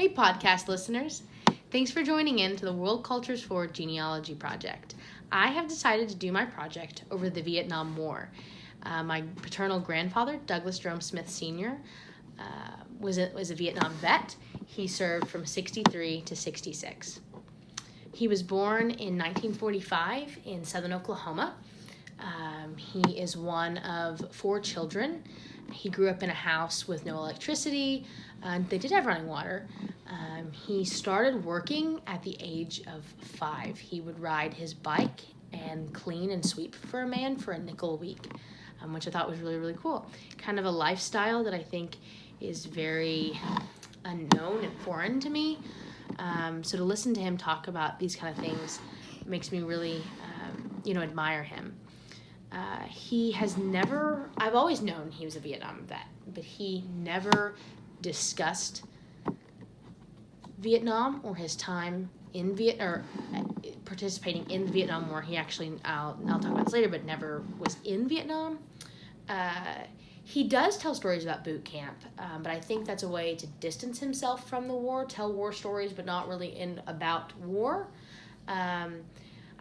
Hey, podcast listeners. Thanks for joining in to the World Cultures for Genealogy project. I have decided to do my project over the Vietnam War. My paternal grandfather, Douglas Jerome Smith Sr., was a Vietnam vet. He served from 63 to 66. He was born in 1945 in southern Oklahoma. He is one of 4 children. He grew up in a house with no electricity. They did have running water. He started working at the age of 5. He would ride his bike and clean and sweep for a man for a nickel a week, which I thought was really, really cool. Kind of a lifestyle that I think is very unknown and foreign to me. So to listen to him talk about these kind of things makes me really, admire him. I've always known he was a Vietnam vet, but he never discussed Vietnam or his time in participating in the Vietnam War. He actually, I'll talk about this later, but never was in Vietnam. He does tell stories about boot camp, but I think that's a way to distance himself from the war, tell war stories, but not really about war.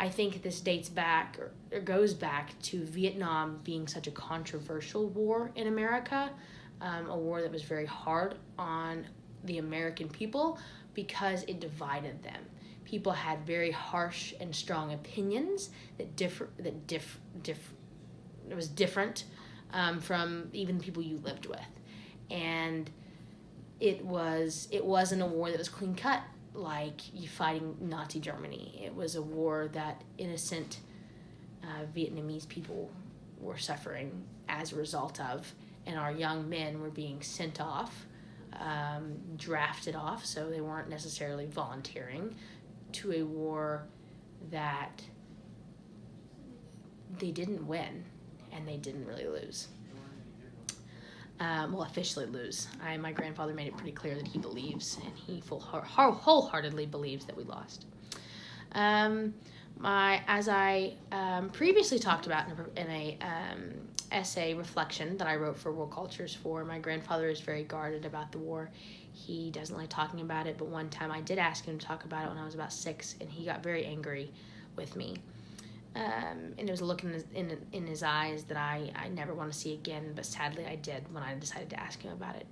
I think this dates back or goes back to Vietnam being such a controversial war in America, a war that was very hard on the American people because it divided them. People had very harsh and strong opinions that was different from even the people you lived with, and it wasn't a war that was clean cut like you fighting Nazi Germany. It was a war that innocent Vietnamese people were suffering as a result of, and our young men were being sent off, drafted off, so they weren't necessarily volunteering to a war that they didn't win and they didn't really lose. Officially lose. My grandfather made it pretty clear that he believes, and he wholeheartedly believes that we lost. As I previously talked about in a essay reflection that I wrote for World Cultures for, my grandfather is very guarded about the war. He doesn't like talking about it, but one time I did ask him to talk about it when I was about 6, and he got very angry with me. And it was a look in his eyes that I never want to see again, but sadly I did when I decided to ask him about it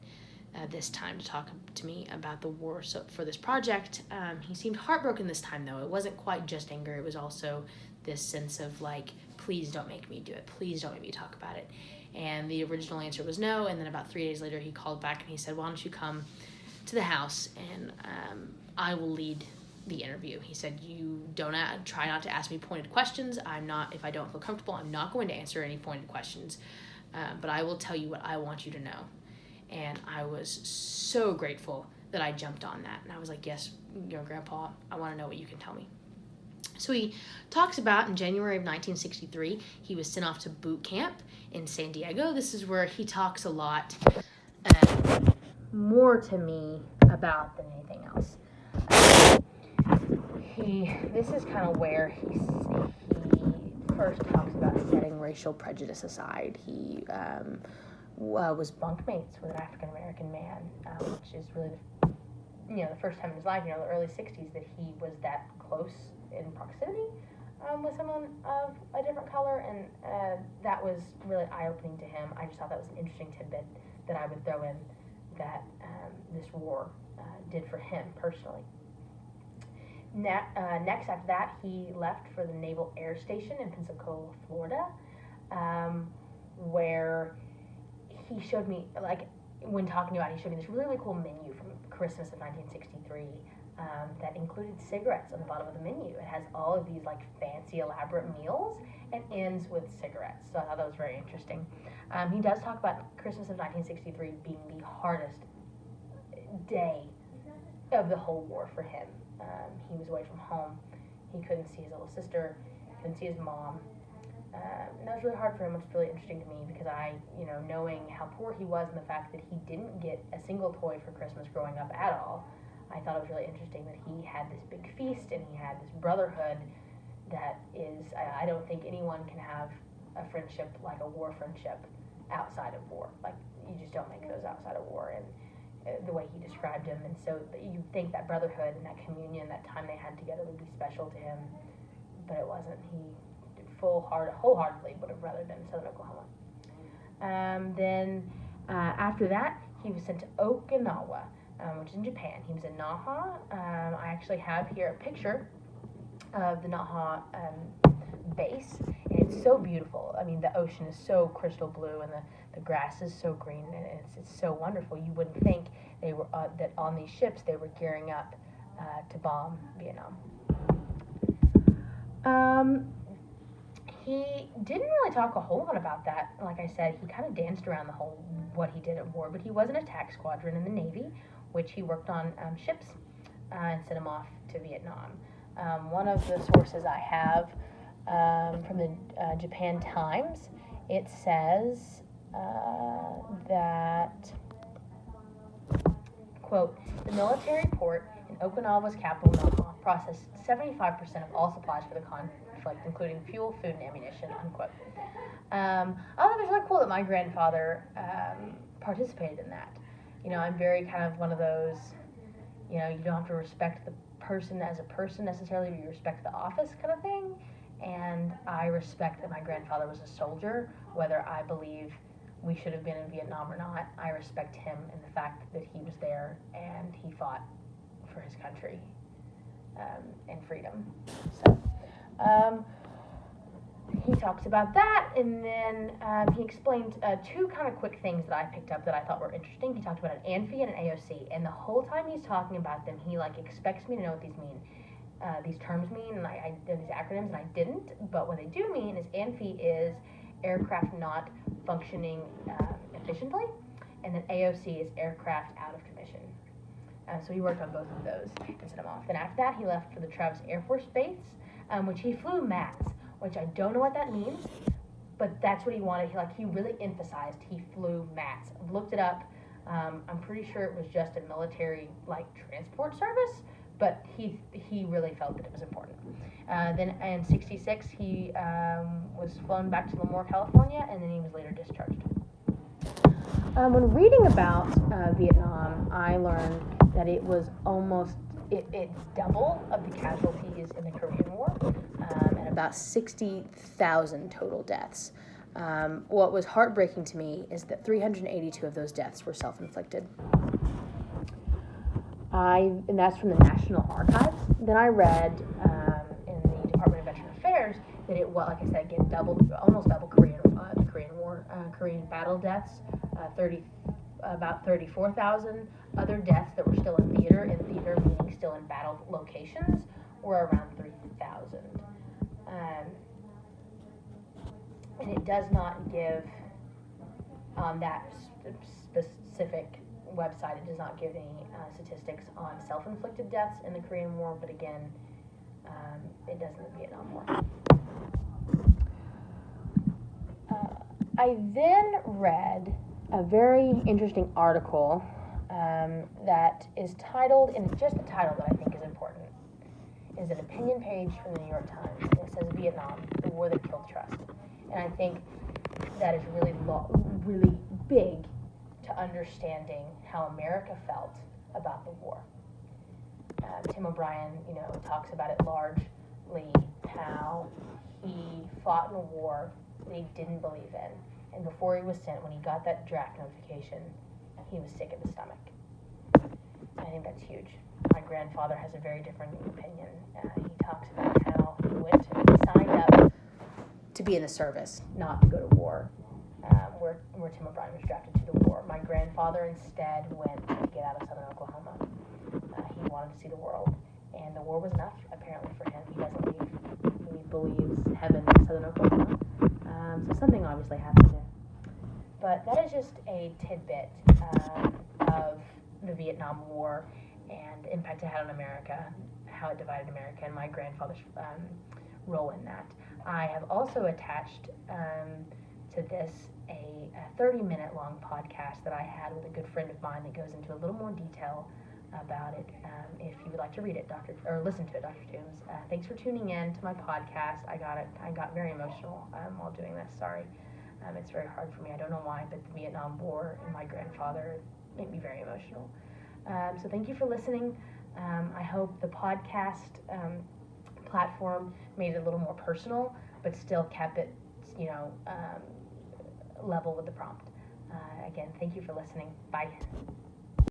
this time, to talk to me about the war. So for this project, he seemed heartbroken this time, though. It wasn't quite just anger. It was also this sense of like, please don't make me do it. Please don't make me talk about it. And the original answer was no, and then about 3 days later he called back and he said, why don't you come to the house and I will lead the interview. He said, you don't try not to ask me pointed questions. If I don't feel comfortable, I'm not going to answer any pointed questions, but I will tell you what I want you to know. And I was so grateful that I jumped on that. And I was like, yes, Grandpa, I want to know what you can tell me. So he talks about in January of 1963, he was sent off to boot camp in San Diego. This is where he talks a lot more to me about than anything else. This is kind of where he first talks about setting racial prejudice aside. He was bunkmates with an African American man, which is really the first time in his life, the early 60s, that he was that close in proximity with someone of a different color, and that was really eye-opening to him. I just thought that was an interesting tidbit that I would throw in that this war did for him personally. Next after that, he left for the Naval Air Station in Pensacola, Florida, where he showed me, when talking about it, he showed me this really, really cool menu from Christmas of 1963 that included cigarettes on the bottom of the menu. It has all of these fancy, elaborate meals and ends with cigarettes. So I thought that was very interesting. He does talk about Christmas of 1963 being the hardest day of the whole war for him. He was away from home. He couldn't see his little sister, couldn't see his mom. And that was really hard for him, which is really interesting to me because knowing how poor he was and the fact that he didn't get a single toy for Christmas growing up at all, I thought it was really interesting that he had this big feast and he had this brotherhood that is, I don't think anyone can have a friendship like a war friendship outside of war. You just don't make those outside of war. And the way he described him. And so you think that brotherhood and that communion, that time they had together would be special to him, but it wasn't. He wholeheartedly would have rather been in Southern Oklahoma. Then after that, he was sent to Okinawa, which is in Japan. He was in Naha. I actually have here a picture of the Naha base, and it's so beautiful. I mean, the ocean is so crystal blue, and the grass is so green, and it's so wonderful. You wouldn't think they were that on these ships they were gearing up to bomb Vietnam. He didn't really talk a whole lot about that. Like I said, he kind of danced around the whole what he did at war, but he was in a attack squadron in the Navy, which he worked on ships and sent them off to Vietnam. One of the sources I have from the Japan Times, it says that, quote, the military port in Okinawa's capital, Naha, processed 75% of all supplies for the conflict, including fuel, food, and ammunition, unquote. I thought it was really cool that my grandfather participated in that. You know, I'm very kind of one of those, you know, you don't have to respect the person as a person necessarily, but you respect the office kind of thing. And I respect that my grandfather was a soldier, whether I believe we should have been in Vietnam or not. I respect him and the fact that he was there and he fought for his country and freedom. So he talks about that, and then he explained two kind of quick things that I picked up that I thought were interesting. He talked about an ANFI and an AOC, and the whole time he's talking about them, he like expects me to know what these mean. These terms mean, and I did these acronyms, and I didn't, but what they do mean is ANFI is aircraft not functioning efficiently, and then AOC is aircraft out of commission. So he worked on both of those and sent them off. Then after that, he left for the Travis Air Force Base, which he flew MATS, which I don't know what that means, but that's what he wanted. He really emphasized he flew MATS. I've looked it up. I'm pretty sure it was just a military transport service, but he really felt that it was important. Then in '66, he was flown back to Lemoore, California, and then he was later discharged. When reading about Vietnam, I learned that it was it's double of the casualties in the Korean War, and about 60,000 total deaths. What was heartbreaking to me is that 382 of those deaths were self-inflicted. And that's from the National Archives. Then I read in the Department of Veteran Affairs that it was, like I said, again, almost double the Korean War, Korean battle deaths, about 34,000. Other deaths that were still in theater meaning still in battle locations, were around 3,000. And it does not give, on that specific website, it does not give any statistics on self-inflicted deaths in the Korean War, but again, it does in the Vietnam War. I then read a very interesting article that is titled, and it's just the title that I think is important. It's an opinion page from the New York Times, and it says Vietnam, the war that killed trust. And I think that is really big to understanding how America felt about the war. Tim O'Brien, talks about it largely, how he fought in a war that he didn't believe in. And before he was sent, when he got that draft notification, he was sick at the stomach. I think that's huge. My grandfather has a very different opinion. He talks about how he signed up to be in the service, not to go to war, where Tim O'Brien was drafted to the war. My grandfather instead went to get out of Southern Oklahoma. He wanted to see the world, and the war was enough, apparently, for him. He doesn't leave. He believes heaven in Southern Oklahoma. So something obviously happened there. But that is just a tidbit of the Vietnam War and the impact it had on America, how it divided America, and my grandfather's role in that. I have also attached to this a 30-minute long podcast that I had with a good friend of mine that goes into a little more detail about it. If you would like to read it, or listen to it, Dr. Toombs. Thanks for tuning in to my podcast. I got very emotional while doing this. Sorry. It's very hard for me. I don't know why, but the Vietnam War and my grandfather made me very emotional. So thank you for listening. I hope the podcast platform made it a little more personal, but still kept it, level with the prompt. Again, thank you for listening. Bye.